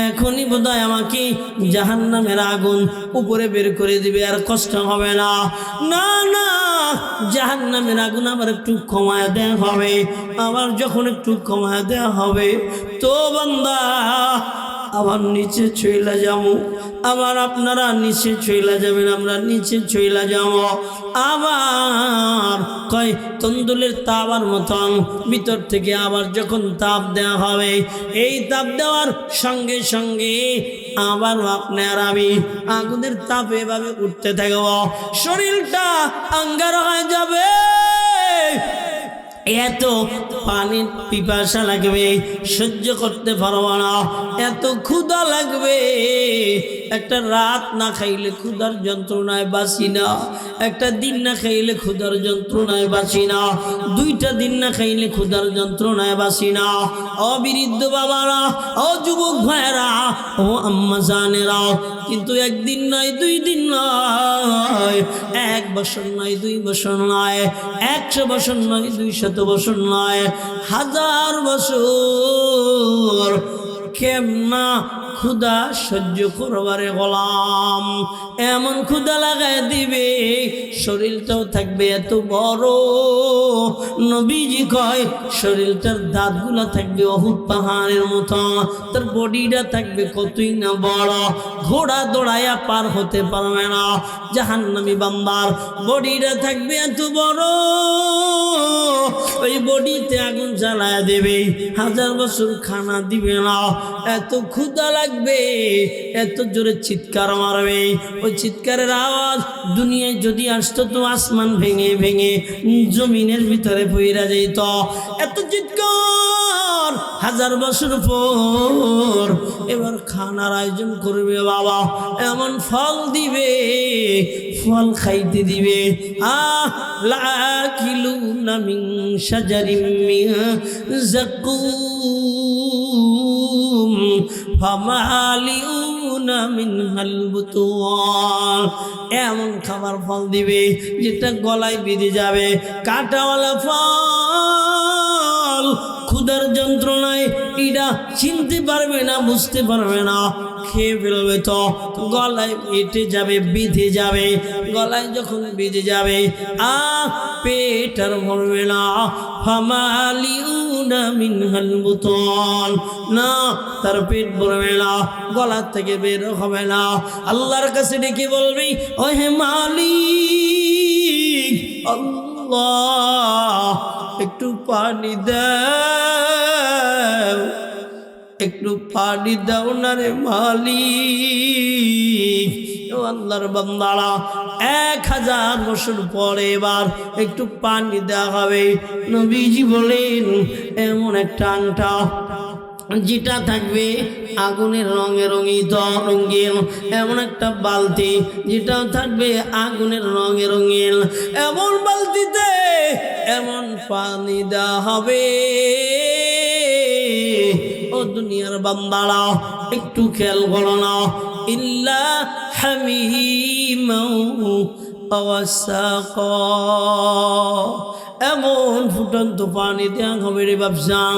এখনই বোধহয় আমাকে জাহান্নামের আগুন উপরে বের করে দিবে, আর কষ্ট হবে না। না না, জাহান্নামের আগুন আবার একটু কমায় দেওয়া হবে। আবার যখন একটু কমায় দেওয়া হবে তো বান্দা আবার নিচে চইলা যাবো, আবার আপনারা নিচে চইলা যাবেন, আমরা নিচে চইলা যাব। আবার কয় তন্দুলের তাওয়ার মতন ভিতর থেকে আবার যখন তাপ দেওয়া হবে, এই তাপ দেওয়ার সঙ্গে সঙ্গে আবার আপনার আমি আগুনের তাপে এভাবে উঠতে থাকব, শরীরটা আঙ্গার হয়ে যাবে। এত পানির পিপাসা লাগবে, সহ্য করতে পারবো না, এত ক্ষুধা লাগবে। একটা রাত না খাইলে ক্ষুধার যন্ত্রণায় বাঁচি না, একটা দিন না খাইলে ক্ষুধার যন্ত্রণায় বাঁচি না, 2টা দিন না খাইলে ক্ষুধার যন্ত্রণায় বাঁচি না। অবিরুদ্ধ বাবারা, ও যুবক ভাইয়েরা, ও আম্মা জানেরা, কিন্তু 1 দিন নয়, 2 দিন নয়, 1 বছর নয়, 2 বছর নয়, 100 বছর নয়, 200 বছর নয়, 1000 বছর কেমনা ক্ষুধা সহ্য করবারে গোলাম। এমন ক্ষুধা লাগায় দিবে, শরীরটাও থাকবে এত বড়। নবীজি কয় শরীরটার দাঁতগুলো থাকবে অহুদ পাহাড়ের মতো, তার বডিটা থাকবে কতই না বড়, ঘোড়া দৌড়াইয়া পার হতে পারবে না। জাহান্নামী বান্দার বডিটা থাকবে এত বড়, ওই বডিতে আগুন জ্বালায় দেবে, 1000 বছর খানা দিবে না, এত ক্ষুধা লাগবে, এত জোরে চিৎকার মারবে। ওই চিৎকারের আওয়াজ দুনিয়ায় যদি আসতো তো আসমান ভেঙে ভেঙে জমিনের ভিতরে পইরা যেত। এত চিৎকার, 1000 বছর পর এবার খানার আয়োজন করবে বাবা, এমন ফল দিবে, ফল খাইতে দিবে। লাকিলুনা মিন শাজারিম মিন যাকুম ফামালিউনা মিনহাল বুতুন। এমন খাবার ফল দিবে যেটা গলায় বেঁধে যাবে, কাঁটাওয়ালা ফল। ক্ষুধার যন্ত্রণায় এটা চিনতে পারবে না, বুঝতে পারবে না, খেয়ে ফেলবে তো গলায় বেঁধে যাবে, বেঁধে যাবে। গলায় যখন বেঁধে যাবে পেট আর ভরবে না। ফামালিউনা মিনহাল বুতুন, না তার পেট ভরবে না, গলা থেকে বের হবে না। আল্লাহর কাছে ডেকে বলবি, ও হে মালিক আল্লাহ, একটু পানি দাও, একটু পানি দাও না রে মালিক। ও আল্লাহর বান্দারা, 1000 বছর পরে এবার একটু পানি দেওয়া হবে। নবীজি বলেন এমন একটা আংটা যেটা থাকবে আগুনের রঙে রঙিত, রঙিন, এমন একটা বালতি যেটা থাকবে আগুনের রঙে রঙিন, এমন বালতিতে এমন পানি দেওয়া হবে। ও দুনিয়ার বান্দারা, একটু খেয়াল করো না, ইল্লা হামিমাও ওয়া সাকা, এমন ফুটন্ত পানি দেওয়া হবে রে বাপজান,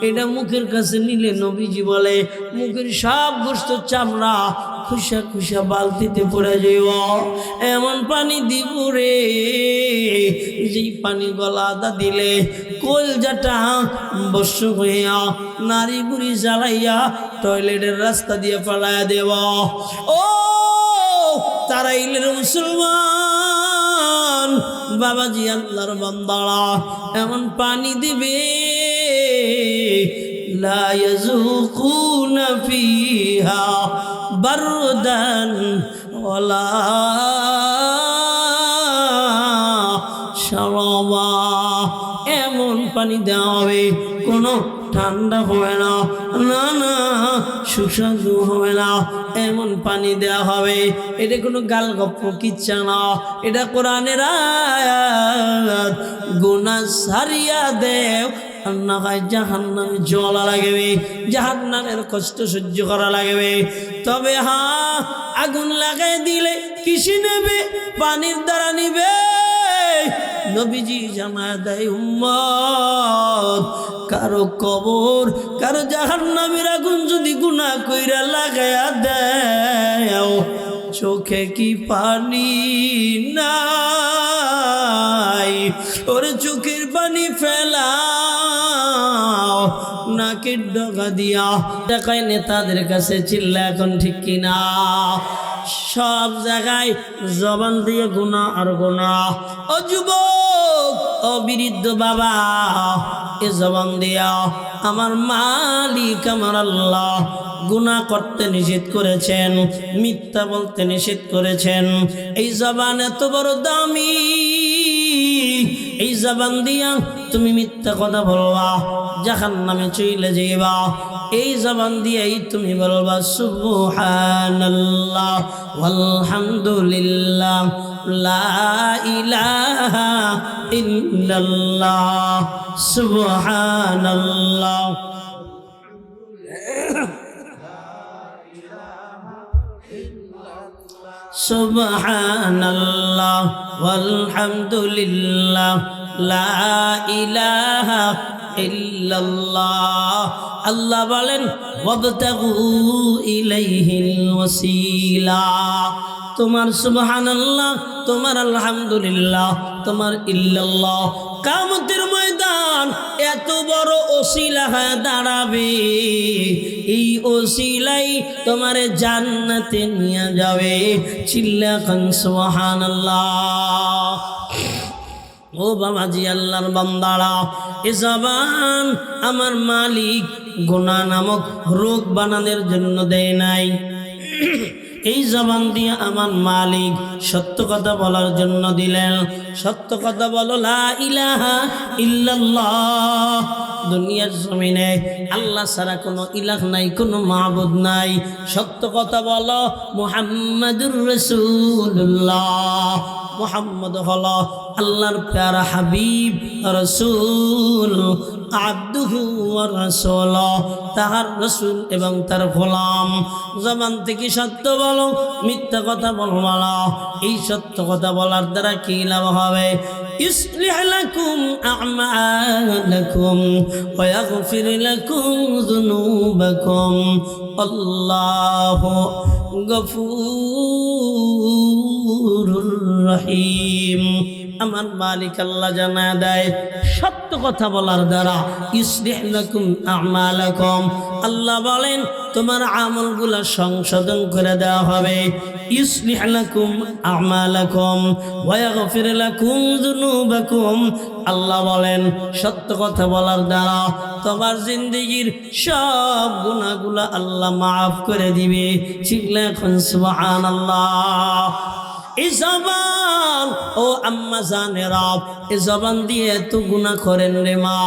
এটা মুখের কাছে নিলে নবীজি বলে মুখের সব গোস্ত চামড়া খুশা খুশা বালতিতে পড়ে যাইব। এমন পানি দিব রে, যেই পানি গলাটা দিলে কলজাটা বর্ষ হইয়া নারী বুড়ি জ্বালাইয়া টয়লেটের রাস্তা দিয়ে পালাইয়া দেব। ও তারাইলের মুসলমান বাবাজি, আল্লাহর বান্দারা, এমন পানি দিবে লা ইয়াযুকুনা ফিহা বারদান ওয়ালা শারাবা। এমন পানি দেওয়া হবে কোনো ঠান্ডা হবে না, না না সুস্বাদু হবে না, এমন পানি দেওয়া হবে। এটা কোনো গাল গপ্প কিচ্ছা না, এটা কোরআনের আয়াত। গুনাহ সারিয়া দেও, না হয় জাহান্নামে জ্বলা লাগবে, জাহান্নামের কষ্ট সহ্য করা লাগবে। তবে হ্যাঁ, আগুন লাগাই দিলে কিসে নেবে? পানির দ্বারা নিবে। নবীজি জানায় দেয় উম্মত কারো কবর কারো জাহান্নামের আগুন যদি গুনাহ কইরা লাগায়া দেও চোখে কি পানি নাই ওরে চোখের পানি ফেলাও নাকের ডগা দিয়া দেখায় নেতাদের কাছে চিল্লা এখন ঠিক কিনা সব জায়গায় জবান দিয়ে গুনাহ আর গুনাহ ও যুবক ও বৃদ্ধ বাবা এ জবান দিয়া আমার মালিক আমার আল্লাহ গুনাহ করতে নিষেধ করেছেন মিথ্যা বলতে নিষেধ করেছেন এই জবান এত বড় দামি এই জবান দিয়া তুমি মিথ্যা কথা বলবা জাহান্নামে চলে যাইবা এই জবান দিয়েই তুমি বলবা সুবহানাল্লাহ ওয়ালহামদুলিল্লাহ লা ইলাহা ইল্লাল্লাহ সুবহানাল্লাহ সুবহানাল্লাহ ওয়ালহামদুলিল্লাহ লা ইলাহা ইল্লাল্লাহ আল্লাহ বলেন ওয়াবতাগু ইলাইহিল ওয়াসিলা তোমার সুবহানাল্লাহ তোমার আলহামদুলিল্লাহ তোমার ইল্লাল্লাহ কিয়ামতের ময়দান এত বড় ওসিলা হয়ে দাঁড়াবে এই ওসিলাই তোমারে জান্নাতে নিয়ে যাবে চিল্লা খান সুবহানাল্লাহ ও বাবাজি আল্লাহর বান্দারা এ জবান আমার মালিক গুনাহ নামক রোগ বানানোর জন্য দেয় নাই এই জবান দিয়ে আমার মালিক সত্য কথা বলার জন্য দিলেন সত্য কথা বলো লা ইলাহা ইল্লাল্লাহ দুনিয়ার জমিনে আল্লাহ ছাড়া কোনো ইলাহ নাই কোনো মাবুদ নাই সত্য কথা বলো মুহাম্মাদুর রাসূলুল্লাহ মুহাম্মদ হলো আল্লাহর প্যারা হাবিব রাসূল আব্দুহু ওয়া রাসূলুহু তাহার রাসূল এবং তার গোলাম জবান থেকে সত্য বলো মিথ্যা কথা বলবো না এই সত্য কথা বলার দ্বারা কি লাভ হবে ইসলিহ লাকুম আ'মালাকুম ওয়া ইয়াগফির লাকুম যুনুবাকুম আল্লাহু গফুরুর রহিম আমার মালিক আল্লাহ জানা দেয় সত্য কথা বলার দ্বারা ইসলিহ লাকুম আ'মালাকুম আল্লাহ বলেন তোমার আমলগুলো সংশোধন করে দেওয়া হবে ইসলিহ লাকুম আ'মালাকুম ওয়া ইয়াগফির লাকুম যুনুবাকুম আল্লাহ বলেন সত্য কথা বলার দ্বারা তোমার জিন্দেগীর সব গুনাহগুলো আল্লাহ মাফ করে দিবে চিল্লা এখন সুবহানাল্লাহ এই জবান ও আম্মা জানেরা এই জবান দিয়ে এত গুনাহ করেন রে মা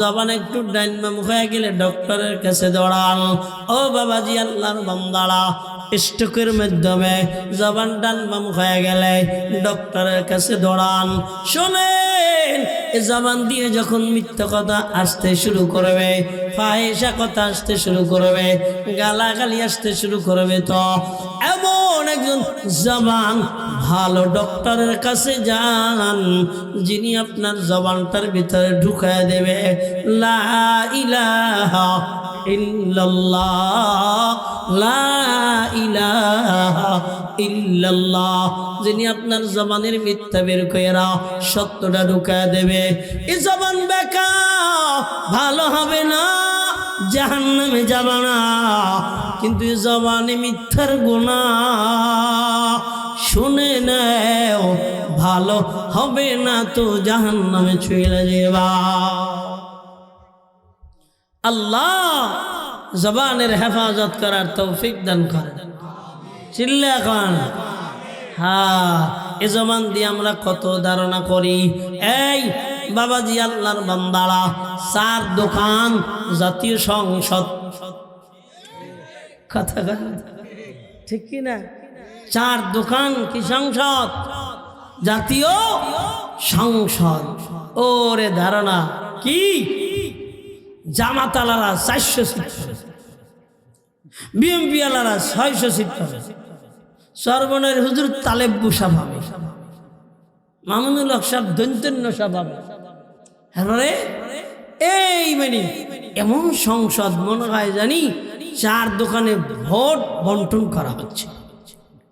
জবান একটু ডাইন বাম হয়ে গেলে ডক্টরের কাছে দৌড়ান ও বাবাজি আল্লাহর বান্দারা স্ট্রোকের মাধ্যমে জবান ডান বাম হয়ে গেলে ডক্টরের কাছে দৌড়ান শোনেন এই জবান দিয়ে যখন মিথ্যা কথা আসতে শুরু করবে ফাহিশা কথা আসতে শুরু করবে গালাগালি আসতে শুরু করবে তো এমন একজন জবান ভালো ডক্টরের কাছে যান যিনি আপনার জবানটার ভিতরে ঢুকায় দেবে লা ইলাহা ইল্লাল্লাহ লা ইলাহা ইল্লাল্লাহ যিনি আপনার জবানের মিথ্যা বের কইরা সত্যটা ঢুকায় দেবে এই জবান বেকা ভালো হবে না জাহান্নামে যাবে না কিন্তু এই জবানে মিথ্যার গুনাহ শুনে নাও ভালো হবে না তো জাহান্নামে চলে যাবা আল্লাহ জবানের হেফাজত করার তৌফিক দান করেন চিল্লা খান হ্যাঁ এ জবান দিয়ে আমরা কত ধারণা করি এই বাবাজি আল্লাহর বান্দারা চার দোকান জাতীয় সংসদ কথা ঠিক কি না চার দোকান কি সংসদ জাতীয় সংসদ ওরে ধারণা কি জামাতালারা 400 সিট বিএমপি আলারা 600 সিট পাবে সর্বনের হুজুর তালেব বুসা পাবে মামুনুল হক সাহেব দৈন্তন্য স্বভাব। এরপরে এই মানে এমন সংসদ মনে হয় জানি চার দোকানে ভোট বন্টন করা হচ্ছে।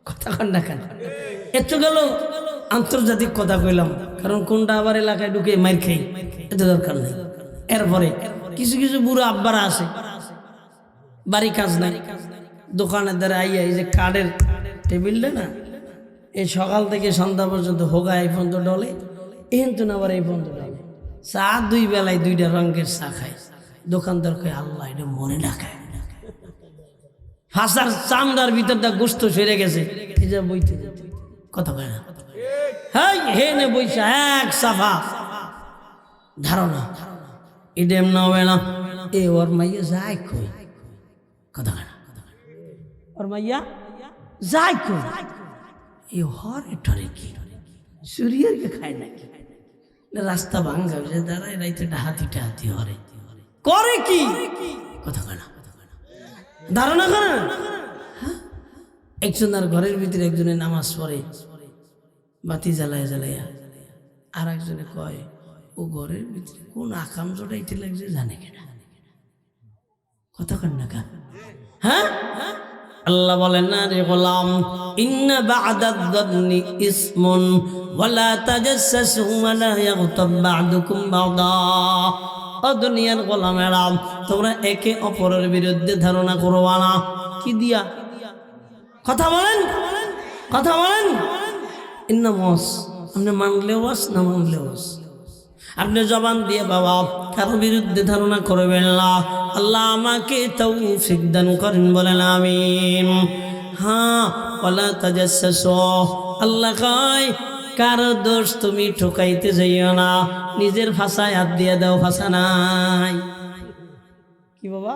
কথা কন না কেন? একটু গেল আন্তর্জাতিক কথা কইলাম, কারণ কোনটা আবার এলাকায় ঢুকে মাইর খাই, এতে দরকার নেই। এরপরে কিছু কিছু বুড়ো আব্বারা আছে, বাড়ি কাজ নাই, দোকানের দ্বারা আইয়া এই যে কার্ডের টেবিলটা না, এই সকাল থেকে সন্ধ্যা পর্যন্ত হোগা এই পর্যন্ত ডলে, কিন্তু না আবার এই পর্যন্ত ডলে। চা দুই বেলায় দুইটা রঙের চা খায়। দোকানদার কয় আল্লাহ এটা মনে না খায়, ফাঁসার চামড়ার ভিতরটা গোস্ত সেরে গেছে, এই যে বইতে কথা কয় না। হ্যাঁ হে নে বইসা এক সাফা ধারণা এটা এমন হবে না। এ ওর মাইয়া যায় কই, কথা কয় না। ওর মাইয়া যায় কই, এ হরে টরে কি সুরিয়ারকে খায় নাকি? রাস্তা ভাঙ্গা দাঁড়ায় রাইতে হাতি টাহাতি হরে করে কি, কথা কয় না। ধারণা করেন একজনের ঘরের ভিতরে একজনে নামাজ পড়ে বাতি জ্বালায় জ্বালাইয়া, আর একজনে কয় ও ঘরের ভিতরে কোন আকাম জোটাইতে লাগছে জানে কেনা, কথা কন না কেন? হ্যাঁ আল্লাহ বলেন না রে গোলাম, ইন্না বা'দাদ-যান্নি ইসমুন ওয়ালা তাজাসসু ওয়ালা ইয়াগতাব বা'দুকুম বা'দা। ও দুনিয়ার গোলামেরা, তোমরা একে অপরের বিরুদ্ধে ধারণা করবা না। কি দিয়া? কথা বলেন, কথা বলেন। ইন্না মস, আপনি মানলেও বাস না মানলেও বাস, আপনি জবান দিয়ে বাবা কারো বিরুদ্ধে ধারণা করবেন না। আল্লাহ আমাকে তৌফিক দান করেন, বলেন আমিন। হ্যাঁ ওয়ালা তাজাসসু, আল্লাহ কয় কারো দোষ তুমি ঠকাইতে যাইও না, নিজের ভাষায় হাত দিয়ে দাও, ভাষা নাই। কি বাবা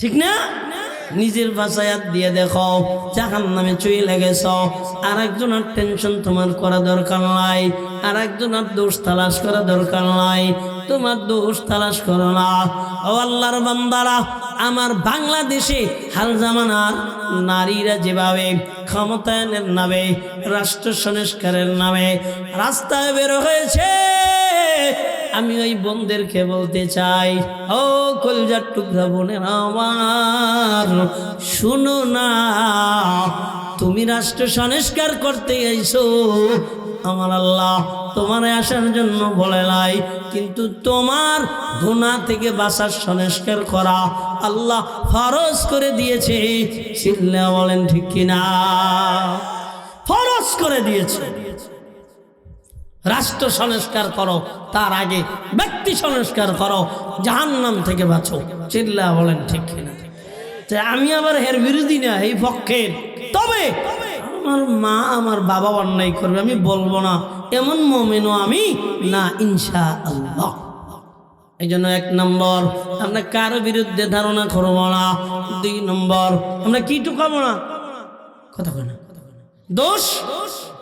ঠিক না? নিজের ভাষায় হাত দিয়ে দেখো, জাহান্নামে চলে গেছ। আর একজনের টেনশন তোমার করা দরকার নাই, আর একজনের দোষ তালাশ করা দরকার নাই, তোমার দোষ তালাশ করো না। ও আল্লাহর বান্দারা, আমার বাংলাদেশে হাল জামানার নারীরা যেভাবে ক্ষমতায়নের নামে, রাষ্ট্র সংস্কারের নামে রাস্তায় বের হয়েছে, আমি ওই বোনদেরকে বলতে চাই, ও কলজার টুকরা বোনের আমার, শুনো না, তুমি রাষ্ট্র সংস্কার করতে আইছো, আমার আল্লাহ তোমার আসার জন্য বলে নাই, কিন্তু তোমার গুনাহ থেকে বাঁচার সংস্কার করা আল্লাহ ফরজ করে দিয়েছে। চিল্লা বলেন ঠিক কিনা? ফরজ করে দিয়েছে। রাষ্ট্র সংস্কার করো, তার আগে ব্যক্তি সংস্কার করো, জাহান্নাম থেকে বাঁচো। চিল্লা বলেন ঠিক কিনা? আমি আবার এর বিরোধী না, এই পক্ষের। তবে আমার মা আমার বাবা অন্যায় করবে আমি বলবো না, এমন মুমিনও আমি না, ইনশাআল্লাহ। এই জন্য 1 নম্বর, আমরা কারো বিরুদ্ধে ধারণা করবো না। 2 নম্বর, আমরা কি টুকাবো না, কথা কই না, দোষ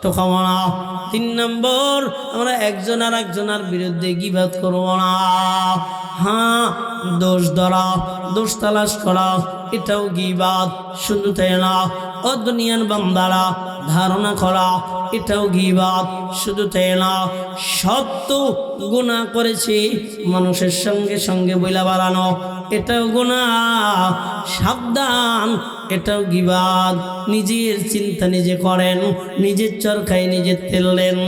টুকাবো না। 3 নম্বর, আমরা একজন আর একজনের বিরুদ্ধে গীবত করবো না। হ্যাঁ দোষ ধরা, দোষ তালাশ করা, এটাও গীবত। শুধু তাই না, ও দুনিয়ার বান্দারা, ধারণা করা এটাও গীবত। শুধু তাই না, সত্য গুনাহ করেছি মানুষের সঙ্গে সঙ্গে বইলা বাড়ানো, এটাও গুনাহ। সাবধান, এটাও গীবত। নিজের চিন্তা নিজে করেন, নিজের চরকায় নিজে তেল দেন,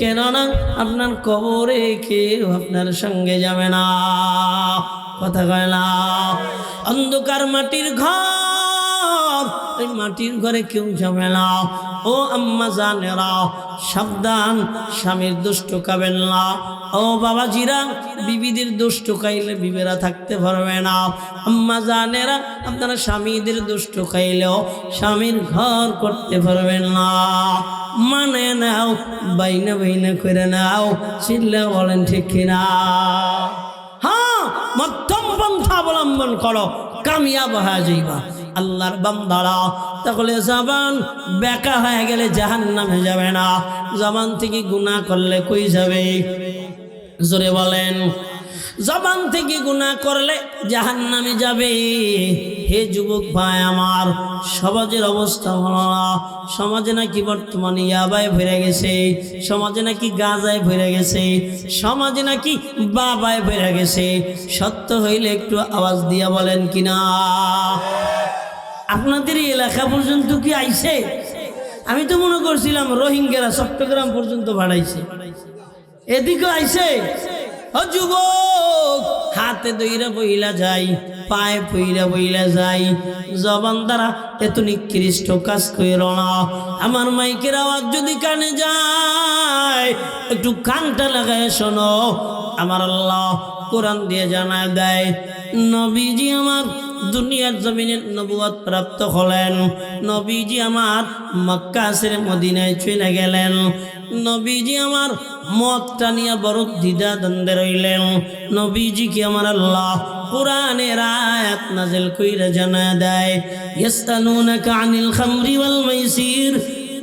কেননা আপনার কবরে কেউ আপনার সঙ্গে যাবে না, কথা কয় না। অন্ধকার মাটির ঘর, এই মাটির ঘরে কেউ যাবে না। ও আম্মা জানেরা, সাবধান, স্বামীর দোষ টোকাবেন না। ও বাবাজিরা, বিবিদের দোষ টোকাইলে বিবেরা থাকতে পারবে না। আম্মা জানেরা, আপনারা স্বামীদের দোষ টোকাইলেও স্বামীর ঘর করতে পারবেন না। মানে নাও, বাইনা বাইনা করে নাও। চিল্লা বলেন ঠিক কিনা? হ্যাঁ, মধ্যম পন্থা অবলম্বন করো, কামিয়াব হয়ে যাইবা। আল্লাহর বান্দারা, তাহলে জবান বেকা হয়ে গেলে জাহান্নামে যাবে না। জবান থেকে গুনাহ করলে কই যাবে? জোরে বলেন। জবান থেকে গুনাহ করলে জাহান্নামে যাবে। হে যুবক ভাই আমার, সমাজের অবস্থা ভালো না। সমাজে নাকি বর্তমানে ইয়াবায় ভরে গেছে, সমাজে নাকি গাঁজায় ভরে গেছে, সমাজে নাকি বাবায় ভরে গেছে। সত্য হইলে একটু আওয়াজ দিয়া বলেন কিনা? আপনাদের এলাকা পর্যন্ত কি আইছে? আমি তো মনে করছিলাম রোহিঙ্গারা চট্টগ্রাম পর্যন্ত বাড়াইছে, এদিকে আইছে। ও যুবক, হাতে দইরা বইলা যাই, পায়ে পইরা বইলা যাই, জবান দ্বারা এত নিকৃষ্ট কাজ কইরো না। আমার মাইকের আওয়াজ যদি কানে যায়, একটু কানটা লাগায় শোনো। আমার আল্লাহ কোরআন দিয়ে জানায় দেয়, নবীজি আমার দুনিয়ার জমিনে নবুয়ত প্রাপ্ত হলেন, নবীজি আমার মক্কা ছেড়ে মদিনায় চলে গেলেন, নবীজি আমার মতটা নিয়ে বড় দ্বিধা দ্বন্দ্বে রইলেন। নবীজি কি আমার আল্লাহ কোরআনের আয়াত নাযিল কইরা জানায় দেয়, ইয়াসআলুনাকা আনিল খামরি ওয়াল মাইসির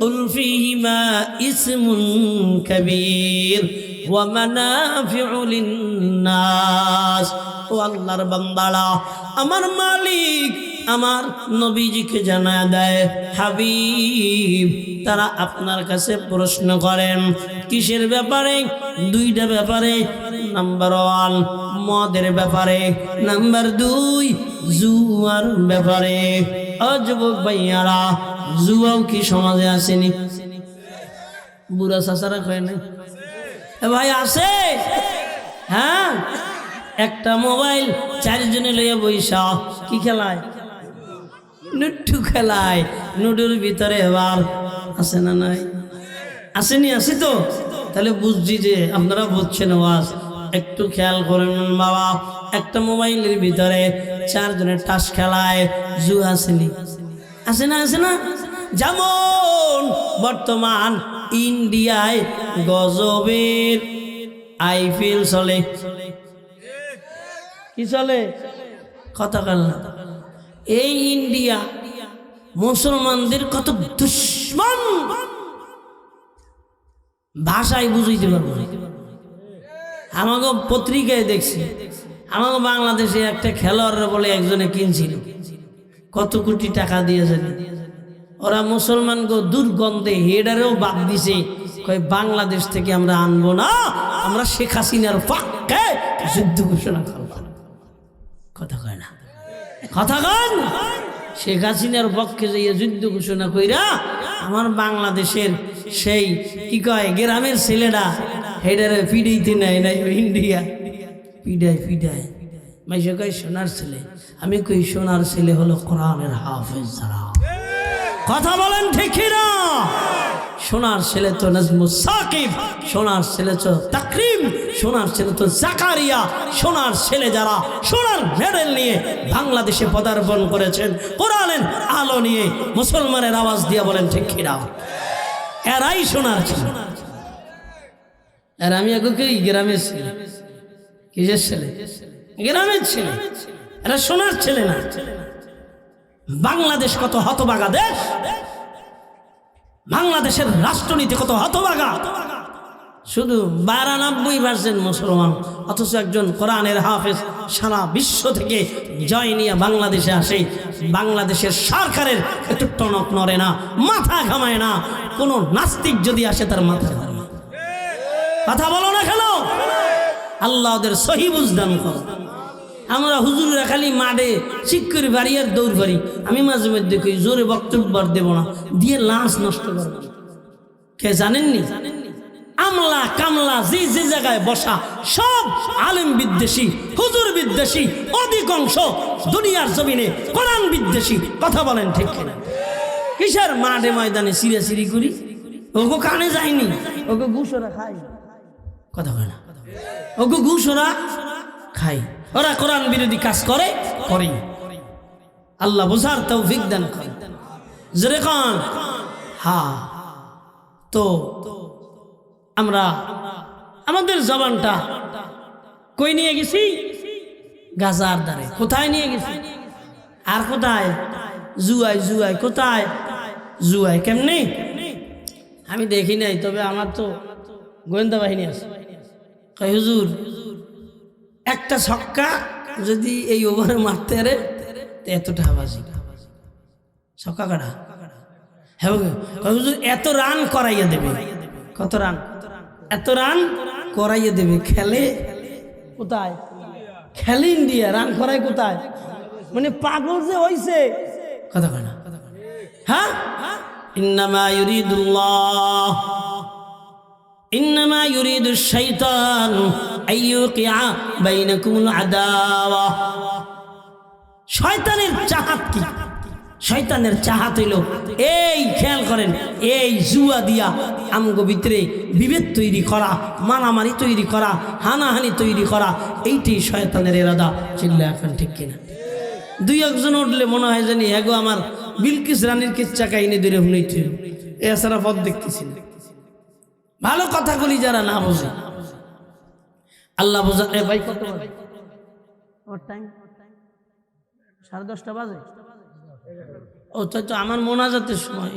কুল ফীহিমা ইসমুন কাবীর ওয়া মানাফিউ লিন-নাস। ও আল্লাহর বান্দারা, আমার মালিক আমার নবীজিকে জানায় দেয়, হাবিব তারা আপনার কাছে প্রশ্ন করেন কিসের ব্যাপারে? দুইটা ব্যাপারে। নাম্বার 1 মদের ব্যাপারে, নাম্বার 2 জুয়ার ব্যাপারে। ও যুবক ভাইয়ারা, জুয়াও কি সমাজে আসেনি? বুড়া চাচারা কয় না ভাই আছে? হ্যাঁ, একটা মোবাইল 4 জনে লইয়া বইসা কি খেলায়? নুট্টু খেলায়। নুডুর ভিতরে এবার আছে না নাই? আসেনি? আসি তো। তাহলে বুঝছি যে আপনারা বুঝছেন ওয়াজ। একটু খেয়াল করেন বাবা, একটা মোবাইলের ভিতরে 4 জনের টাস খেলায়। জুয়া আসেনি? আসে না? আসে না? যেমন বর্তমান ইন্ডিয়ায় গজবের আইপিএল চলে। কি চলে? কথা কাল না। এই ইন্ডিয়া মুসলমানদের কত দুশ্মন ভাষায় বুঝাইতে পারবো। আমাকে পত্রিকায় দেখছি, আমাকে বাংলাদেশে একটা খেলোয়াড়রা বলে একজনে কিনছিল, কত কোটি টাকা দিয়েছে। ওরা মুসলমানকে দুর্গন্ধে হেডারেও বাদ দিছে, কয় বাংলাদেশ থেকে আমরা আনবো না, আমরা শেখ হাসিনার পক্ষে যুদ্ধ ঘোষণা করব। কথা কয় না? কথা কন। শেখ হাসিনার পক্ষে যাইয়া যুদ্ধ ঘোষণা কইরা আমার বাংলাদেশের সেই কি কয় গ্রামের ছেলেরা হেডারে পিড়াইতে নেয় নাই ইন্ডিয়া। পিডায় মাইসে কয় সোনার ছেলে। আমি কই সোনার ছেলে হলো কোরআনের হাফেজ যারা। কথা বলেন ঠিক না? সোনার ছেলে তো নাজমুস সাকিব, সোনার ছেলে তো তাকরিম, সোনার ছেলে তো জাকারিয়া, সোনার ছেলে যারা সোনার মেডেল নিয়ে বাংলাদেশে পদার্পণ করেছেন কোরআনের আলো নিয়ে, মুসলমানের আওয়াজ দিয়ে বলেন ঠিক না? এরাই সোনার ছেলে। আর আমি আগে কি গ্রামের ছেলে? কিসের ছেলে? গ্রামের ছেলে। এরা সোনার ছেলে না। বাংলাদেশ কত হতভাগা দেশ, বাংলাদেশের রাষ্ট্রনীতি কত হতভাগা। শুধু 92% মুসলমান, অথচ একজন কোরআনের হাফেজ সারা বিশ্ব থেকে জয় নিয়ে বাংলাদেশে আসে। বাংলাদেশের সরকারের একটু টনক নড়ে না, মাথা ঘামায় না। কোনো নাস্তিক যদি আসে তার মাথা ঘামায় না। কথা বলো না কেন? আল্লাহ ওদের সহি বুঝদান করো। আমরা হুজুররা খালি মাঠে চিক্করি বাড়ি আর দৌড় বাড়ি। আমি মাঝে মধ্যে কই জোরে বক্তব্য দেব না, দিয়ে লাশ নষ্ট করব। কে জানেননি? আমলা কামলা যে যে জায়গায় বসা সব আলেম বিদ্বেষী, হুজুর বিদ্বেষী, অধিকাংশ দুনিয়ার জমিনে কোরআন বিদ্বেষী। কথা বলেন ঠিক কিনা? কিসের মাঠে ময়দানে সিরিয়াসিরি করি? ওগো কানে যায়নি, ওগো ঘুষরা খাই। কথা বলে না? ওগো ঘুষরা খাই। ওরা কোরআন বিরোধী কাজ করে। আল্লাহ বুঝার তৌফিক দান করেন। জোরে খান। হ্যাঁ, তো আমরা আমাদের জবানটা কই নিয়ে গেছি? গাজার দ্বারে। কোথায় নিয়ে গেছি? আর কোথায়? জুয়ায়। কোথায়? জুয়ায়। কেমনি? আমি দেখি নাই, তবে আমার তো গোয়েন্দা বাহিনী আছে। কয় হুজুর একটা ছক্কা যদি এই ওভারে মারতে আরে এতটা বাজি ছক্কা কাটা হ্যাঁ এত রান করাইয়া দেবে কত রান এত রান করাইয়া দেবে খেলে কোথায় খেলে ইন্ডিয়া রান করায় কোথায় মানে পাগল যে হইছে কথা কয় না হ্যাঁ ইন্নামা ইউরিদুশ শাইতান আইয়ুকিআ বাইনাকুমুল আদাওয়া শয়তানের চাহাত কি শয়তানের চাহাত হইল এই খেয়াল করেন এই জুয়া দিয়া আমগো ভিতরে বিভেদ তৈরি করা মারামারি তৈরি করা হানাহানি তৈরি করা এইটাই শয়তানের ইরাদা চিল্লা এখন ঠিক কিনা দুই একজন উঠলে মনে হয় জানি এগো আমার বিলকিস রানীর কিচ্ছা কাহিনী ধরে শুনেছি এছাড়া পথ দেখতেছি না ভালো কথাগুলি যারা না বোঝে আল্লাহ বোঝা ভাই কত বাজে টাইম 10:30 বাজে ও তো আমার মোনাজাতের সময়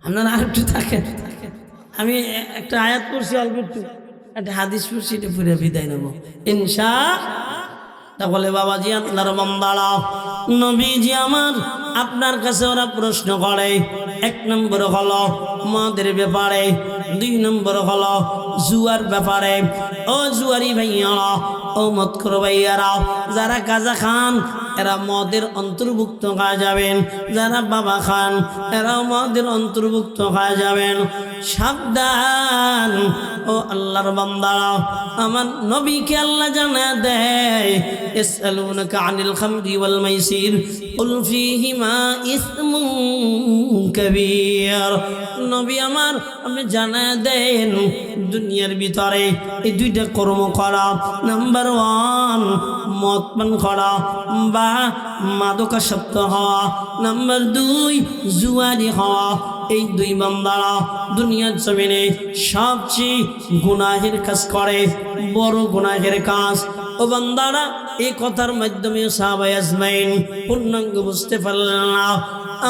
আপনারা আর একটু থাকেন আমি একটা আয়াত পড়ছি অল্প একটু একটা হাদিস পড়ছি এটা পুরো বিদায় নেব ইনশাআল্লাহ বলে বাবাজি আপনার বান্দারা নবীজি আমার আপনার কাছে ওরা প্রশ্ন করে 1 নম্বর হলো মদের ব্যাপারে 2 নম্বর হলো জুয়ার ব্যাপারে ও জুয়ারি ভাইয়ারা ও মদখোর ভাইয়ারা যারা গাঁজা খান এরা মদের অন্তর্ভুক্ত হয়ে যাবেন যারা বাবা খান এরাও মদের অন্তর্ভুক্ত হয়ে যাবেন সাবধান ও আল্লাহর বান্দারা আমার নবীকে আল্লাহ জানা দেয় ইসআলুনাকা আনিল খামরি ওয়াল মাইসির কুল ফীহিমা ইসমুন কাবীর নবী আমার আপনি জানা দেন দুনিয়ার ভিতরে এই দুইটা কর্ম করা নাম্বার 1 মদ পান করা বা মাদকাসক্ত হওয়া নাম্বার 2 জুয়ারি হওয়া এই 2 বান্দারা দুনিয়ার জমিনে সবচেয়ে গুনাহের কাজ করে বড় গুনাহের কাজ ও বান্দারা এই কথার মাধ্যমে সাহাবায়ে আজমাইন পূর্ণাঙ্গ বুঝতে পারলেন না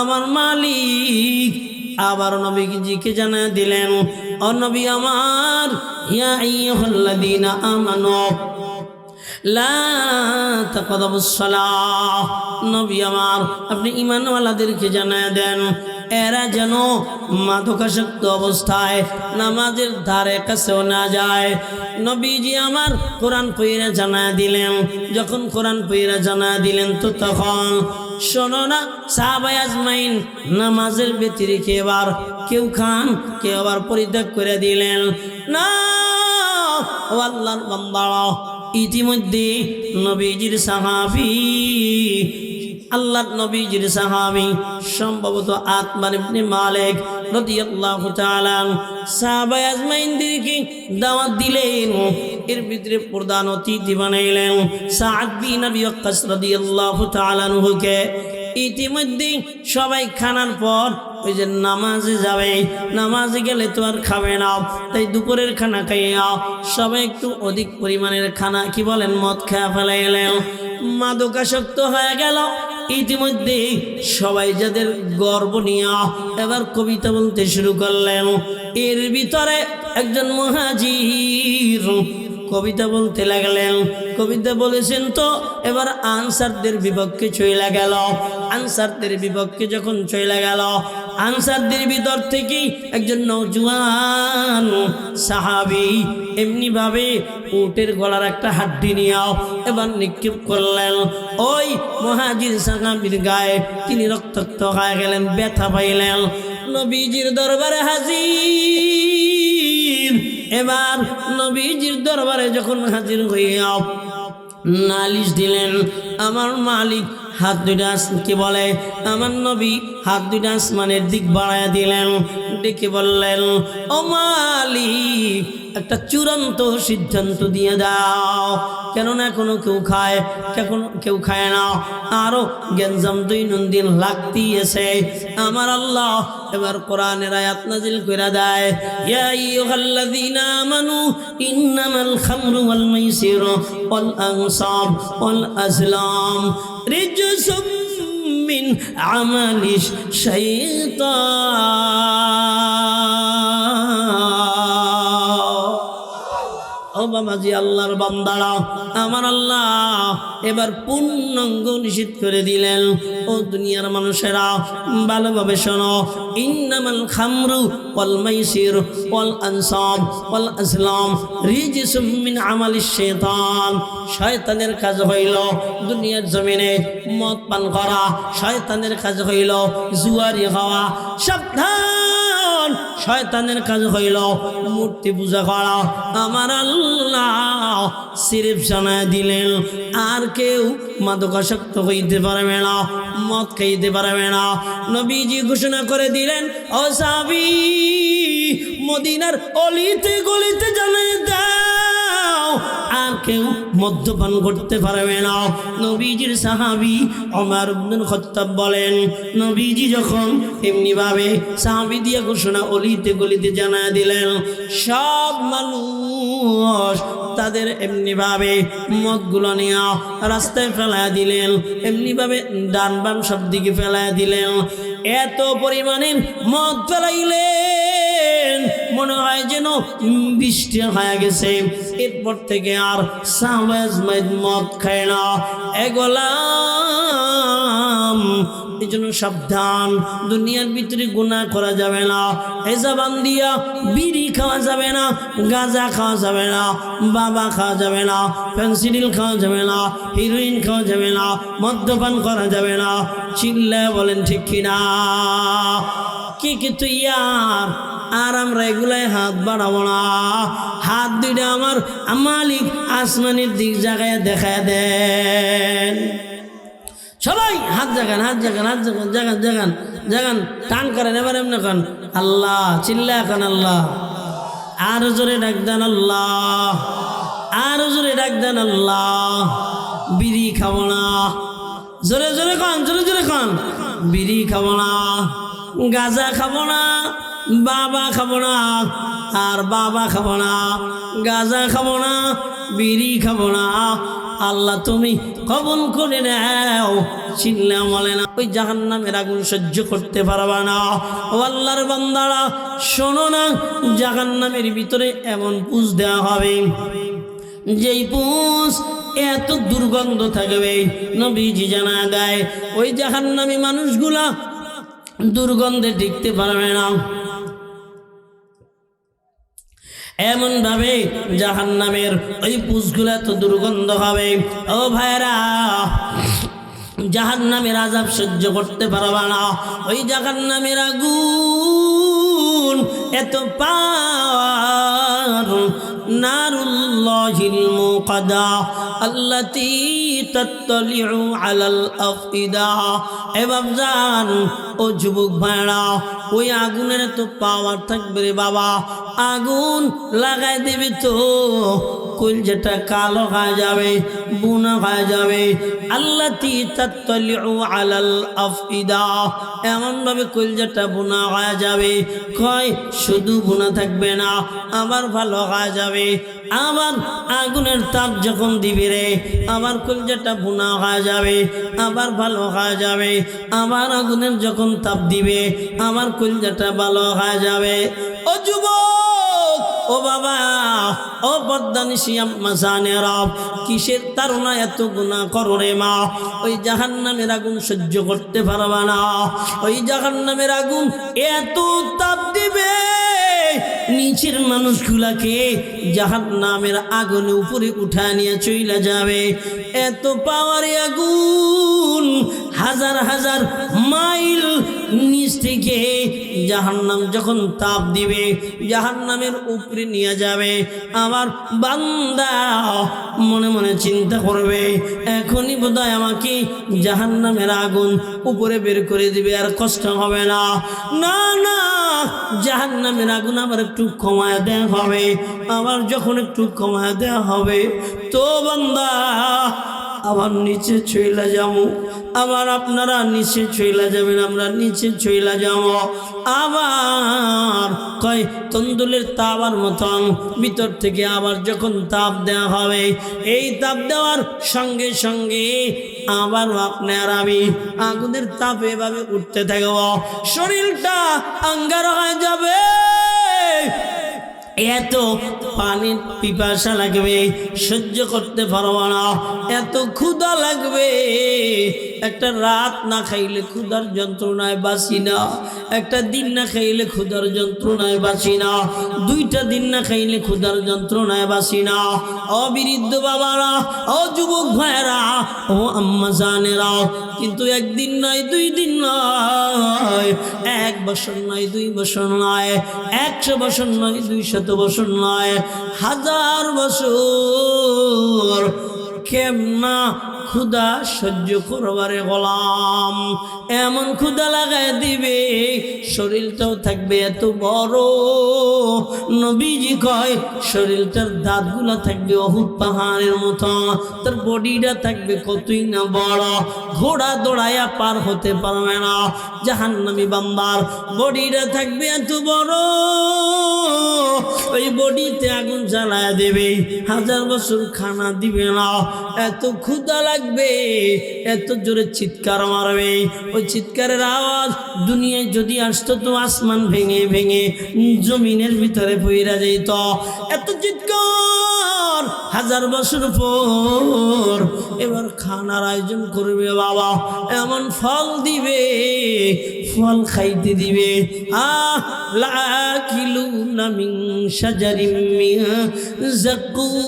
আমার মালিক আবার নবীজিকে জানা দিলেন ও নবী আমার ইয়া আইয়ুহাল্লাযীনা আমানু লা তাকরাবুস সালাহ নবী আমার আপনি ঈমানওয়ালাদেরকে জানা দেন এরা যেন মাদকাসক্ত অবস্থায় নামাজের ধারে কাছেও না যায় নবীজি আমার কোরআন পড়ে জানা দিলেন যখন কোরআন পড়ে জানা দিলেন তো তখন শোনো না সাহাবায়ে আজমাইন নামাজের ব্যতিরেকে এবার কেউ খান কেউ আবার পরিত্যাগ করে দিলেন না ও আল্লাহর বান্দারা ইতিমধ্যে নবীজির সাহাবী আল্লাহর নবীজির সাহাবী সম্ভবত আতমান ইবনে মালিক রাদিয়াল্লাহু তাআলা সাহাবায়ে আজমাইনদেরকে দাওয়াত দিলেন এর ভিতরে প্রধান অতিথি বানাইলেন সাদ বিন আবি ওয়াক্কাস রাদিয়াল্লাহু তাআলা আনহুকে ইতিমধ্যে সবাই খানার পর ওই যে নামাজে যাবে নামাজে গেলে তো আর খাবে না তাই দুপুরের খানা খাইয়া সবাই একটু অধিক পরিমাণের খানা কি বলেন মদ খেয়ে ফেলাইলেন মাদকাসক্ত হয়ে গেল ইতিমধ্যে সবাই যাদের গর্ব নিয়ে এবার কবিতা বলতে শুরু করলেন এর ভিতরে একজন মুহাজির কবিতা বলতে লাগলেন কবিতা বলেছেন তো এবার আনসারদের বিপক্ষে চলে গেল আনসারদের বিপক্ষে যখন চলে গেল আনসারদের ভিতর থেকে একজন নওজোয়ান সাহাবী এমনি ভাবে উটের গলার একটা হাড্ডি নিয়ে এবার নিক্ষেপ করলেন ওই মুহাজির সাহাবীর গায়ে তিনি রক্তাক্ত হয়ে গেলেন ব্যথা পাইলেন নবীজির দরবারে হাজির এবার নবীজির দরবারে যখন হাজির হইয়া নালিশ দিলেন আমার মালিক হাত দুইটা কি বলে আমার নবী হাত দুইটা আসমানের দিক বাড়ায় দিলেন ডেকে বললেন ও মালিক একটা চূড়ান্ত সিদ্ধান্ত দিয়ে দাও কেননা এখনো কেউ খায় না আরো গেঞ্জাম দৈনন্দিন লাগতেই এসে আমার আল্লাহ এবার কোরআনের আয়াত নাজিল করে দেয় ইয়া আইয়ুহাল্লাযীনা আমানু ইন্নামাল খামরু ওয়াল মাইসিরু ওয়াল আনসাব ওয়াল আজলাম রিজসুম মিন আমালিশ শাইতান ও বাবাজি আল্লাহর বান্দারা, আমার আল্লাহ এবার পূর্ণাঙ্গ নিষেধ করে দিলেন। ও দুনিয়ার মানুষেরা ভালোভাবে শোনো, ইন্নামাল খামরু ওয়াল মাইসির ওয়াল আনসাব ওয়াল আসলাম রিজসুম মিন আমালিশ শাইতান। শয়তানের কাজ হইল দুনিয়ার জমিনে মদ পান করা, শয়তানের কাজ হইল জুয়ারি খাওয়া। সাবধান, শয়তানের কাজ হইল মূর্তি পূজা করা। আমার আল্লাহ সিরিফ জানায় দিলেন, আর কেউ মাদকাসক্ত হইতে পারবে না, মদ খাইতে পারবে না। নবীজি ঘোষণা করে দিলেন, ও সাহাবী, মদিনার অলিতে গলিতে জানিয়ে দাও, আর কেউ মদ্যপান করতে পারবে না। নবীজির সাহাবী ওমর ইবনুল খাত্তাব বলেন, নবীজি যখন এমনি ভাবে সাহাবী দিয়ে ঘোষণা অলিতে গলিতে জানায় দিলেন, সব মানুষ তাদের এমনি ভাবে মদগুলো নিয়ে রাস্তায় ফেলায় দিলেন, এমনি ভাবে ডান বাম সব দিকে ফেলায় দিলেন। এত পরিমাণের মদ ফেলাইলেন মনে হয় যেন বৃষ্টি হয়ে গেছে। এরপর থেকে আর সাহাবায়ে মদ খায় না। এগোলাম, এই জন্য সাবধান, দুনিয়ার ভিতরে গুনাহ করা যাবে না। হেজাবান দিয়া বিড়ি খাওয়া যাবে না, গাঁজা খাওয়া যাবে না, বাবা খাওয়া যাবে না, ফেন্সিডিল খাওয়া যাবে না, হিরোইন খাওয়া যাবে না, মদ্যপান করা যাবে না। চিল্লা বলেন ঠিক কিনা? কি কিন্তু ইয়ার আর আমরা এগুলাই হাত বাড়াবো না। হাত দুইটা আমার মালিক আসমানের দিক জায়গায় দেখায় দেন। সবাই হাত জাগান, হাত জাগান, হাত জাগান, জাগান জাগান জাগান, টান করেন এবার এমনি কন আল্লাহ, চিল্লা এখন আল্লাহ, আর জোরে ডাক দেন আল্লাহ, আর জোরে ডাক দেন আল্লাহ। বিড়ি খাবো না, জোরে জোরে খান, জোরে জোরে খান। বিড়ি খাবো না, গাঁজা খাবো না, বাবা খাবো না, আর বাবা খাবো না, গাঁজা খাবো না, বিড়ি খাবো না। আল্লাহ তুমি কবুল করে নাও। চিল্লা বলে না, ওই জাহান্নামের আগুন সহ্য করতে পারবা না। ও আল্লাহর বান্দারা শোনো না, জাহান্নামের ভিতরে এমন পুষ দেওয়া হবে, যেই পুষ এত দুর্গন্ধ থাকবে। নবীজি জানা দেয় ওই জাহান্নামী মানুষগুলা দুর্গন্ধে টিকতে পারবে না, এমন ভাবে জাহান্নামের ওই পুষগুলা তো দুর্গন্ধ হবে। ও ভাইরা, জাহান্নামের আযাব সহ্য করতে পারবা না। ওই জাহান্নামের আগুন এত পার, নারুল্লাহিল মুকাদা আল্লাতী তাত্তালিউ আলাল আফইদা। এ বাবজান, ও যুবক ভাইরা, ওই আগুনের এত পাওয়ার থাকবে রে বাবা, আগুন লাগাই দেবে তো কলজাটা কালো হয়ে যাবে, বুনা হয়ে যাবে। আল্লাতী তাত্তালিউ আলাল আফইদা, এমন ভাবে কলজাটা বুনা হয়ে যাবে। কয় শুধু বুনা থাকবে না, আবার ভালো হয়ে যাবে। আবার আগুনের তাপ যখন দিবি রে, আবার কলজাটা বুনা হয়ে যাবে, আবার ভালো হয়ে যাবে। আবার আগুনের যখন তাপ দিবে, আমার কলজাটা ভালো হয়ে যাবে। ও যুবক, ও বাবা, ও বর্দানিসি আম্মা জানেরা, কিসের তারা এত গুনাহ করো রে মা? ওই জাহান্নামের আগুন সহ্য করতে পারবা না। ওই জাহান্নামের আগুন এত তাপ দিবে, নিচের মানুষগুলাকে জাহান্নামের আগুনে উপরে উঠা নিয়ে চলে যাবে। এত পাওয়ারে আগুন, হাজার হাজার মাইল নিচ থেকে জাহান্নাম যখন তাপ দিবে, জাহান্নামের উপরে নিয়ে যাবে। আমার বান্দা মনে মনে চিন্তা করবে, এখনই বোধহয় আমাকে জাহান্নামের আগুন উপরে বের করে দিবে, আর কষ্ট হবে না। না না, জাহান্নামের আগুন আবার একটু কমায় দেওয়া হবে। আবার যখন একটু কমায় দেওয়া হবে, তো বান্দা আবার নিচে চইলা যাবো। আবার আপনারা নিচে চইলা যাবেন, আমরা নিচে চইলা যাব। আবার কয় তন্দুলের তাওয়ার মতন ভিতর থেকে আবার যখন তাপ দেওয়া হবে, এই তাপ দেওয়ার সঙ্গে সঙ্গে আবার আপনি আর আমি আগুনের তাপে এভাবে উঠতে থাকব। শরীরটা আঙ্গার হয়ে যাবে, এত পানির পিপাসা লাগবে, সহ্য করতে পারবো না, এত ক্ষুধা লাগবে, একটা রাত না খাইলে ক্ষুধার যন্ত্রণায় বাঁচি না, একটা দিন না খাইলে ক্ষুধার যন্ত্রণায় বাঁচি না, 2টা দিন না খাইলে ক্ষুধার যন্ত্রণায় বাঁচি না। অবিরুদ্ধ বাবারা, ও যুবক ভাইয়েরা, ও আম্মা জানেরা, কিন্তু 1 দিন নয়, 2 দিন নয়, 1 বছর নয়, 2 বছর নয়, 100 বছর নয়, 200 বছর নয়, 1000 বছর কেমনা ক্ষুধা সহ্য করবারে গোলাম, এমন ক্ষুধা লাগায় দিবে, শরীরটাও থাকবে এত বড়। নবীজি কয় শরীরটার দাঁতগুলা থাকবে অহুদ পাহাড়ের মতো, তার বডিটা থাকবে কতই না বড়, ঘোড়া দৌড়াইয়া পার হতে পারবে না। জাহান্নামী বান্দার বডিটা থাকবে এত বড়, ওই বডিতে আগুন জ্বালায় দেবে, 1000 বছর খানা দিবে না, এত ক্ষুধা লাগবে, এত জোরে চিৎকার মারবে। ওই চিৎকারের আওয়াজ দুনিয়ায় যদি আসতো তো আসমান ভেঙে ভেঙে জমিনের ভিতরে পইরা যেত, এত চিৎকার। 1000 বছর পর এবার খানার আয়োজন করবে বাবা, এমন ফল দিবে, ফল খাইতে দিবে। লাকিলুনা মিন শাজারিম মিন যাকুম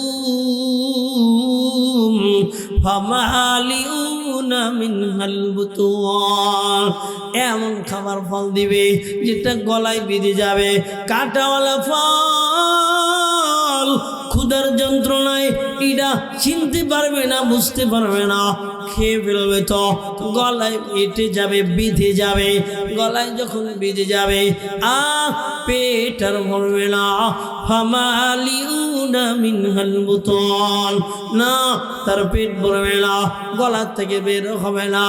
ফামালিউনা মিনহাল বুতুন, এমন খাবার ফল দিবে যেটা গলায় বেঁধে যাবে, কাঁটাওয়ালা ফল। ক্ষুধার যন্ত্রণায় এটা চিনতে পারবে না, বুঝতে পারবে না, খেয়ে ফেলবে তো গলায় বেঁধে যাবে, বেঁধে যাবে, গলায় যখন বেঁধে যাবে পেট আর ভরবে না। ফামালিউনা মিনহাল বুতুন, না তার পেট ভরবে না, গলা থেকে বের হবে না।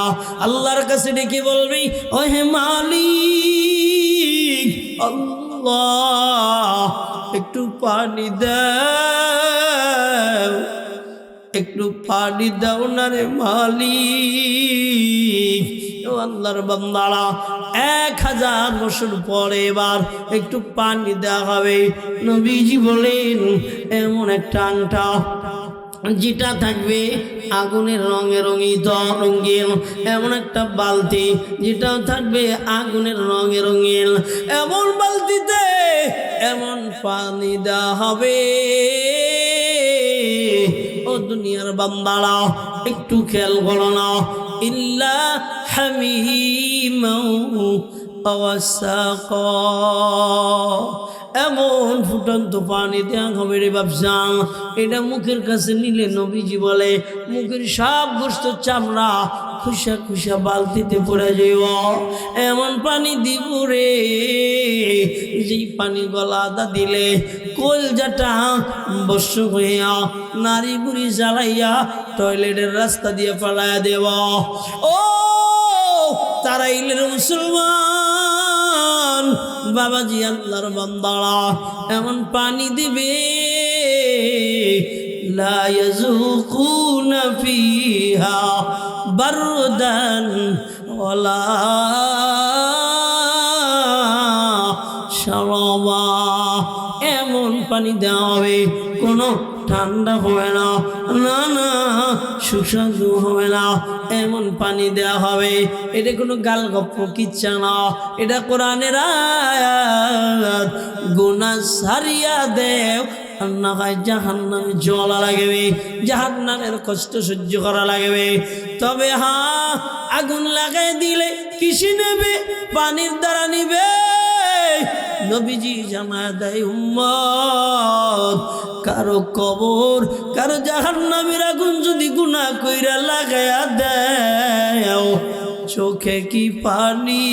আল্লাহর কাছে ডেকে বলবি, ও হে মালিক আল্লাহ, একটু পানি দাও, একটু পানি দাও না রে মালিক। ও আল্লাহর বান্দারা, 1000 বছর পরে এবার একটু পানি দেওয়া হবে। নবীজি বলেন এমন একটা আংটা যেটা থাকবে আগুনের রঙে রঙিত রঙিন, এমন একটা বালতি যেটাও থাকবে আগুনের রঙে রঙিন, এমন বালতিতে এমন পানি দেওয়া হবে। ও দুনিয়ার বান্দারা একটু খেয়াল করো না, ইল্লা হামিমাও ওয়াসাকা, এমন ফুটন্ত পানি দেওয়া হবে রে বাপসান, এটা মুখের কাছে নিলে নবীজি বলে মুখের সব গোস্ত চামড়া খুশা খুশা বালতিতে পড়ে যাইব, এমন পানি দিব রে, যেই পানি গলাদা দিলে কলজাটা বর্ষ হইয়া নারী বুড়ি জ্বালাইয়া টয়লেটের রাস্তা দিয়ে পালাইয়া দেব। ও তারাইলের মুসলমান বাবাজি, আল্লাহর বান্দারা, এমন পানি দিবে লা ইয়াযুকুনা ফিহা বারদান ওয়ালা শারাবা, এমন পানি দেওয়া হবে কোনো ঠান্ডা হবে না, না না সুস্বাদু হবে না, এমন পানি দেওয়া হবে। এটা কোনো গালগপ্প কিচ্ছা না, এটা কোরআনের আয়াত। গুনাহ সারিয়া দেও, আর না হয় জাহান্নামে জ্বলা লাগবে, জাহান্নামের কষ্ট সহ্য করা লাগবে। তবে হ্যাঁ, আগুন লাগাই দিলে কিসে নেবে? পানির দ্বারা নিবে। নবীজি জানা দেয় উম্মত, কারো কবর, কারো জাহান্নামের আগুন যদি গুনাহ কইরা লাগায়া দেও, চোখে কি পানি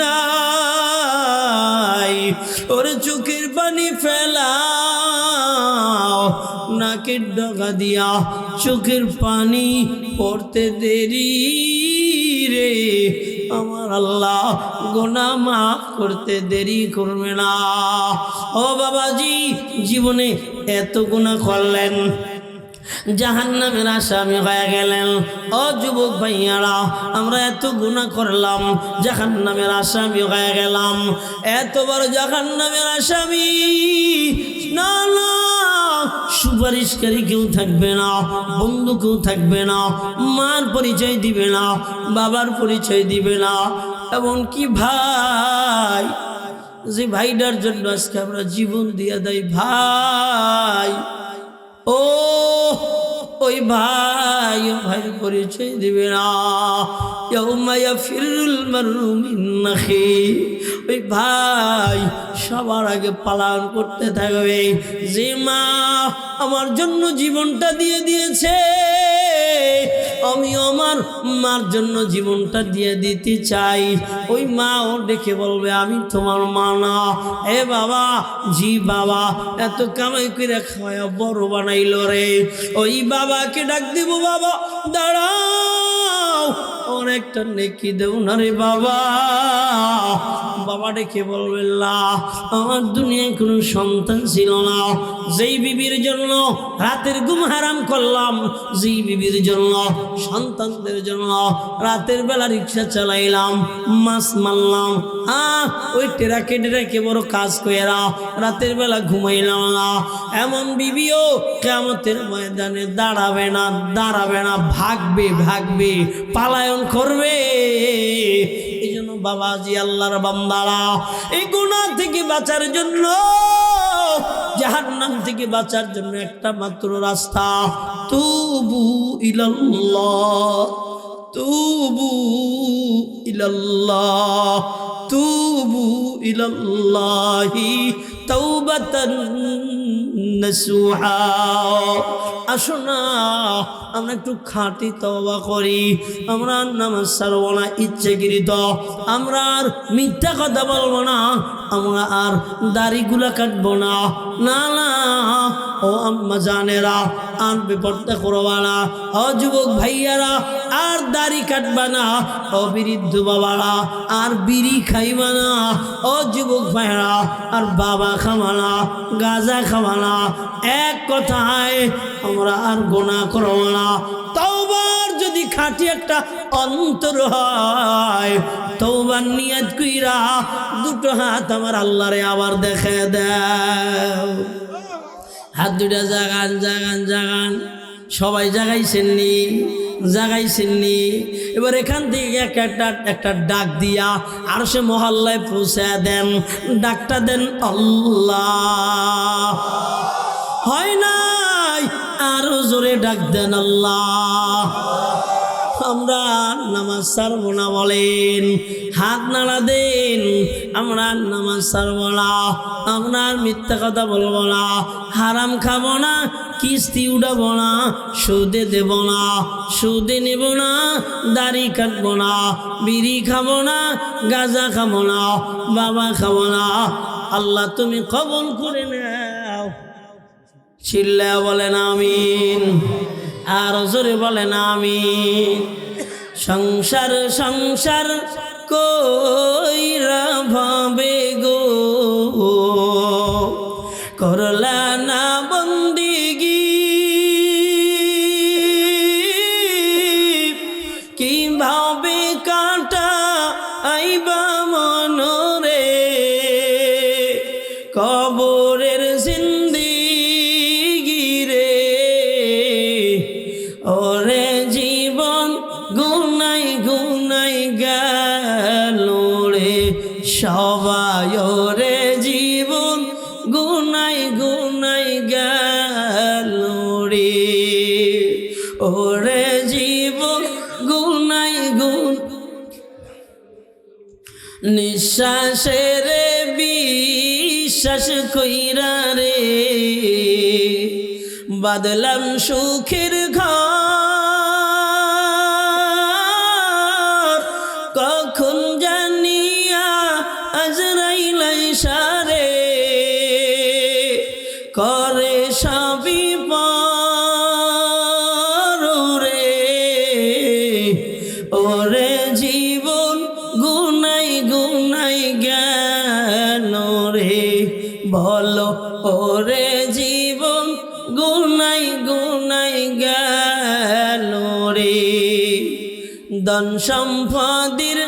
নাই? ওরে চোখের পানি ফেলাও, নাকের ডগা দিয়া চোখের পানি পড়তে দেরি রে, আমার আল্লাহ গুনাহ মাফ করতে দেরি করবে না। ও বাবাজি, জীবনে এত গুনাহ করলেন, জাহান্নামের আসামি হয়ে গেলেন। ও যুবক ভাইয়ারা, আমরা এত গুনাহ করলাম, জাহান্নামের আসামি হয়ে গেলাম। এত বড় জাহান্নামের আসামি, না না, সুপারিশকারী কেউ থাকবে না, বন্ধু কেউ থাকবে না, মার পরিচয় দিবে না, বাবার পরিচয় দিবে না, এমনকি ভাই, যে ভাইটার জন্য আজকে আমরা জীবন দিয়ে দেই, ভাই, ও ওই ভাই, ভাই পরিচয় দিবে না। ইয়াউমা ইয়াফিরুল মারউ মিন আখি, ওই ভাই সবার আগে পালন করতে থাকবে। যে মা আমার জন্য জীবনটা দিয়ে দিয়েছে, আমি আমার মার জন্য জীবনটা দিয়ে দিতে চাই। ওই মা ও ডেকে বলবে, আমি তোমার মা না। এ বাবা, জি বাবা, এত কামাই করে খাওয়া বড় বানাইল রে। ওই বাবাকে ডাক দিব, বাবা দাঁড়াও, অনেকটা নেকি দেও না রে বাবা। বাবা ডেকে বলবে, না, আমার দুনিয়ায় কোনো সন্তান ছিল না, যেই বিবির জন্য রাতের ঘুম হারাম করলাম, যেই বিবির জন্য সন্তানদের জন্য রাতের বেলা রিক্সা চালাইলাম, মাছ মারলাম, ওই টেরাকে বড় কাজ কইরা রাতের বেলা ঘুমাইলাম না, এমন বিবিও কিয়ামতের ময়দানে দাঁড়াবে না, দাঁড়াবে না, ভাগবে, ভাগবে, পালায়ন করবে। এই জন্য বাবাজি, আল্লাহর বান্দারা, এই গুনাহ থেকে বাঁচার জন্য, জাহান্নাম থেকে বাঁচার জন্য একটা মাত্র রাস্তা, তুবু ইলাল্লাহ, তুবু ইলাল্লাহ, তুবু ইলাল্লাহি তাওবাতান নাসুহা। আসো না, আমরা একটু খাঁটি তওবা করি, আমরা নামাজ ছাড়ব না ইচ্ছাকৃত, আমরা আর মিথ্যা কথা বলবো না, আমরা আর দাড়িগুলা কাটবো না, না না। ও আম্মা জানেরা, আর বেপরদা করবা না। ও যুবক ভাইয়ারা, আর দাড়ি কাটবা না। ও বৃদ্ধ বাবারা, আর বিড়ি খাইবা না। ও যুবক ভাইয়ারা, আর বাবা খাবা না, গাঁজা খাবা না। এক কথায় আমরা আর গুনাহ করব না। তওবার যদি খাঁটি একটা অন্তর হয়, তওবার নিয়ত কইরা দুটো হাত আমার আল্লাহরে আবার দেখে দাও। হাত দুটা জাগান, জাগান, জাগান, সবাই জাগাইছেননি, জাগাইছেননি। এবার এখান থেকে একটা ডাক দিয়া আর সে মহল্লায় পৌঁছে দেন, ডাকটা দেন, আল্লাহ। হয় নাই, আরো জোরে ডাক দেন, আল্লাহ। আমরা নামাজ ছাড়ব না বলেন, হাত নাড়া দেন। আমরা নামাজ ছাড়ব না, আমরা মিথ্যা কথা বলবো না, হারাম খাবো না, কিস্তি উঠাবো না, সুদে দেব না, সুদে নেব না, দাড়ি কাটবো না, বিড়ি খাবো না, গাঁজা খাবো না, বাবা খাবো না। আল্লাহ তুমি কবুল করে নাও। চিল্লা বলেন আমিন, আর জোরে বলেন আমিন। সংসার সংসার কইরা ভাবে গো, করলা না বন্দিগি, কিভাবে কাটা আইবা মনরে, কবরের জিন্দিগি রে, ওরে জীবন গুনাই গুনাই গেল রে, সবাই ওরে জীবন গুনাই গুনাই গেল রে, ওরে জীবন গুনাই গুন। নিঃশ্বাসের বিশ্বাস কইরা রে, বাদলাম সুখের ঘর, কখন জানিয়া আজরাইল আইসা রে, করে সবই পর রে, ওরে জীবন গুনাই গুনাই গেল রে, বলো ওরে জীবন গুনাই গুনাই ধন সম্পদের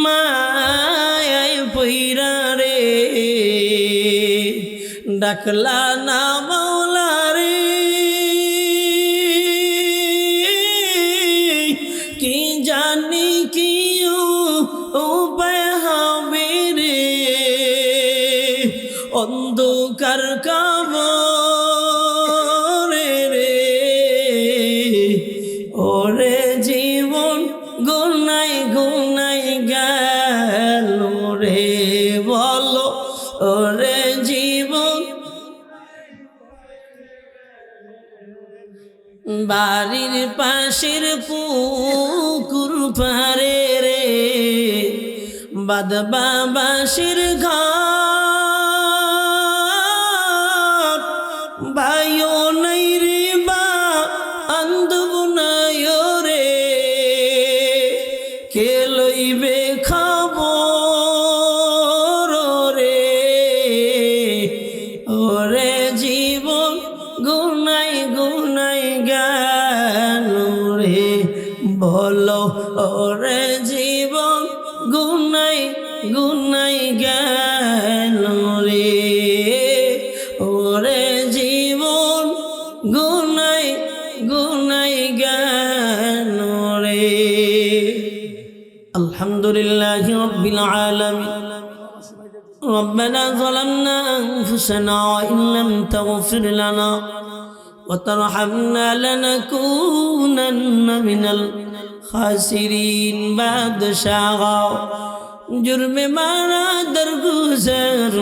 মায়ায় পইরা রে ডাকলা না মাওলা রে কি জানি কি উপায় হবে রে অন্ধকার কবরে রে ওরে জীবন গুনাই গুনাই গেল রে বলো ওরে জীবন বাড়ির পাশের পুকুর পারে রে বাদবা বাসির ঘর ভাইও নাই রে বা আন্দব নাই রে কে লইবে খবর রে ওরে জীবন গুনাই গুনাই গেল রে বলো ওরে জীবন গুনাই গুনাই গেল রে ওরে জীবন গুনাই গুনাই গেল রে আলহামদুলিল্লাহ রাব্বিল আলামিন ربنا ظلمنا أنفسنا وإن لم تغفر لنا وترحمنا لنكونن من الخاسرين بعد شاغا جرم مانا درگزر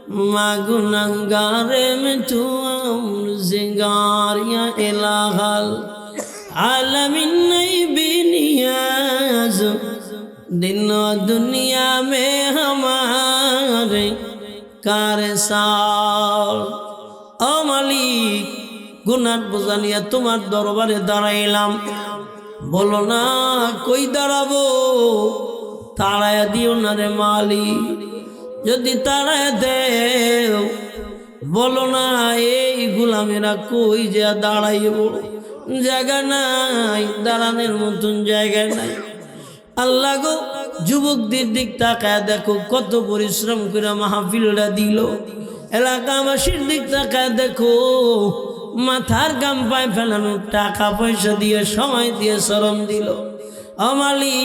ما گناہگار میں تو عمر زنگار یا الہ العالمین نہیں بنیاز दिन और दुनिया में हमारे कारसार ओ मालिक गुनाह बुझानिया तुम्हार दरबारे दाঁড়াইলাম বলো না কই দাঁড়াবো তাড়ায়া দিও না রে মালিক যদি তাড়ায়া দেও বলো না এই গোলামেরা কই যে দাঁড়াইব জায়গা নাই দাঁড়ানোর মতন জায়গা নাই আল্লাহ গো যুবকদের দিক তাকায় দেখো কত পরিশ্রম করে মাহফিলটা দিল এলাকাবাসীর দিক তাকায় দেখো মাথার গাম পায়ে ফেলানো টাকা পয়সা দিয়ে সময় দিয়ে শ্রম দিল আমালি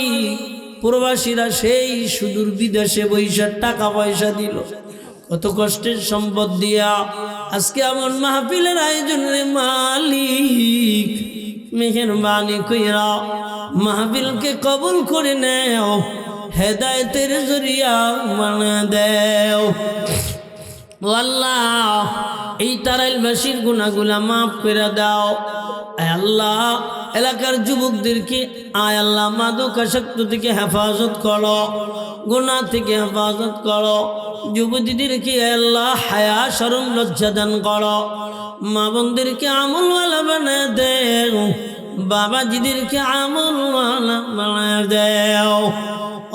প্রবাসীরা সেই সুদূর বিদেশে বৈশা টাকা পয়সা দিল কত কষ্টের সম্পদ দিয়া আজকে এমন মাহফিলের আয়োজনের মালিক মেহেরবানি কইরা মাহফিলকে কবুল করে নেও হেদায়েতের জরিয়া বানা দেও আল্লাহ এই তারাইলবাসীর গুনাহগুলা মাফ করে দাও আয় আল্লাহ এলাকার যুবকদেরকে আয় আল্লাহ মাদকাসক্ত থেকে হেফাজত করো গুনাহ থেকে হেফাজত করো যুবতীদেরকে আল্লাহ হায়া শরম লজ্জা দান করো মা বোনদেরকে আমলওয়ালা বানায় দেও বাবাজিদেরকে আমলওয়ালা বানায় দেও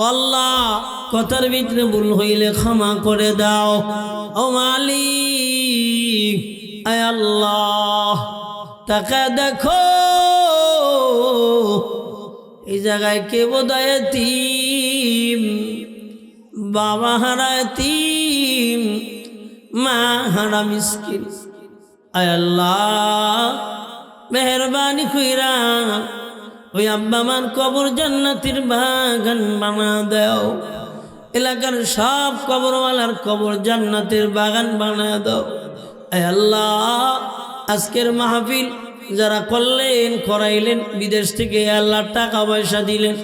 আল্লাহ কথার ভিতরে ভুল হইলে ক্ষমা করে দাও ও মালিক আয় আল্লাহ তাকা দেখো এই জায়গায় কে বোধহয় এতিম বাবা হারা এতিম মা হারা মিসকিন আয় আল্লাহ মেহরবানি কইরা ওই আব্বা আমার কবর জান্নাতের বাগান বানা দাও এলাকার সব কবরওয়ালার কবর জান্নাতের বাগান বানা দাও আয় আল্লাহ আজকের মাহফিল যারা করলেন করাইলেন বিদেশ থেকে আল্লাহ টাকা পয়সা দিলেন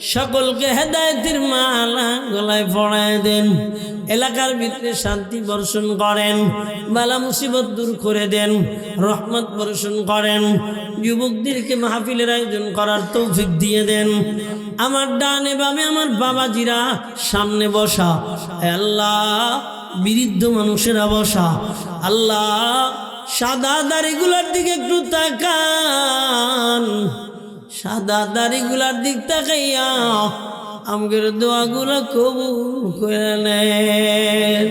সকলকে হেদায়েতের মালা গলায় পরায় দেন এলাকার ভিতরে শান্তি বর্ষণ করেন বালা মুসিবত দূর করে দেন রহমত বর্ষণ করেন যুবকদেরকে মাহফিলের আয়োজন করার তৌফিক দিয়ে দেন আমার ডানে বামে আমার বাবাজিরা সামনে বসা আল্লাহ বৃদ্ধ মানুষেরা বসা আল্লাহ সাদা দাড়িগুলার দিকে একটু তাকান সাদা দাড়িগুলার দিক তাকাইয়া আমাদের দোয়াগুলো কবুল করে নেন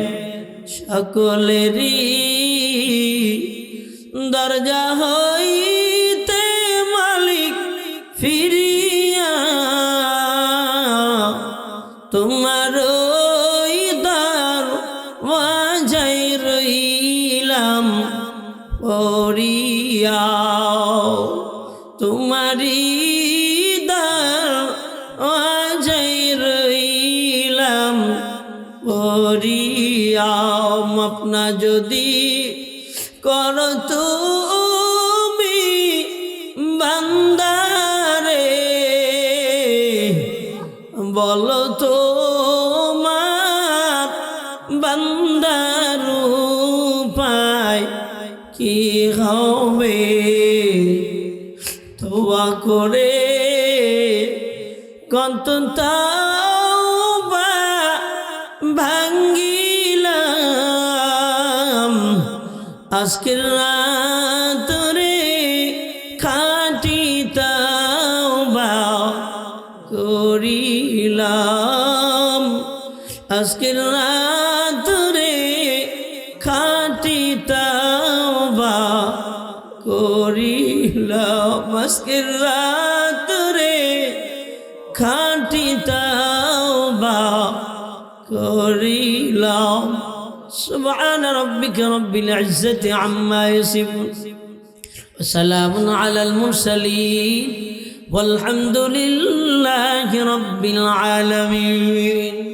সকলেরই দরজা হইতে মালিক ফিরিয়া দার ওয়াজাই রইলাম পড়িয়াও তোমারি দার ওয়াজাই রইলাম পড়িয়াও আপনা যদি কর তুমি বান্দারে বলো তোমার বান্দার উপায় কি হবে তোবা করে কন্ততা ভাঙ্গিলাম আজকের রাত রে খাঁটি তাওবা করিলাম আজকের রাত রে খাঁটি তাওবা করিলাম আজকের রাত রে খাঁটি তাওবা করিলাম سبحان ربك رب العزة عما يصفون وسلام على المرسلين والحمد لله رب العالمين